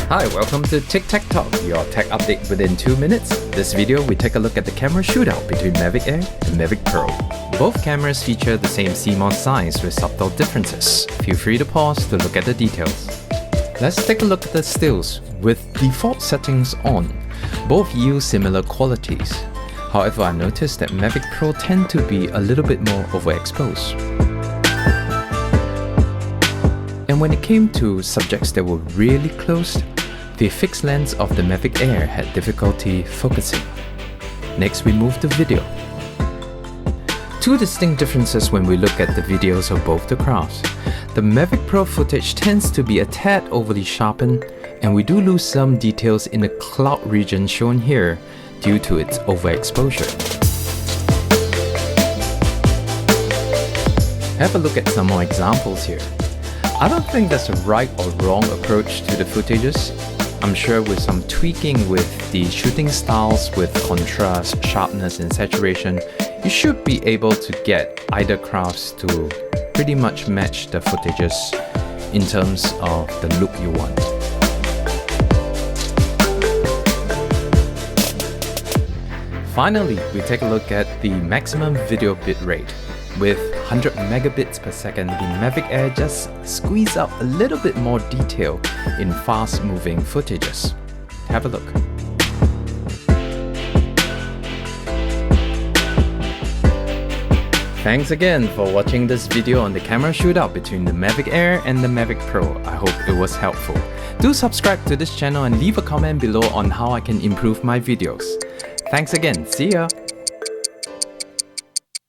Hi, welcome to Tic Tac Talk, your tech update within 2 minutes. This video, we take a look at the camera shootout between Mavic Air and Mavic Pro. Both cameras feature the same CMOS size with subtle differences. Feel free to pause to look at the details. Let's take a look at the stills. With default settings on, both yield similar qualities. However, I noticed that Mavic Pro tend to be a little bit more overexposed. And when it came to subjects that were really close, the fixed lens of the Mavic Air had difficulty focusing. Next, we move to video. Two distinct differences when we look at the videos of both the crafts. The Mavic Pro footage tends to be a tad overly sharpened, and we do lose some details in the cloud region shown here due to its overexposure. Have a look at some more examples here. I don't think there's a right or wrong approach to the footages. I'm sure with some tweaking with the shooting styles with contrast, sharpness and saturation, you should be able to get either crafts to pretty much match the footages in terms of the look you want. Finally, we take a look at the maximum video bitrate. With 100 megabits per second, the Mavic Air just squeezes out a little bit more detail in fast-moving footages. Have a look. Thanks again for watching this video on the camera shootout between the Mavic Air and the Mavic Pro. I hope it was helpful. Do subscribe to this channel and leave a comment below on how I can improve my videos. Thanks again. See ya!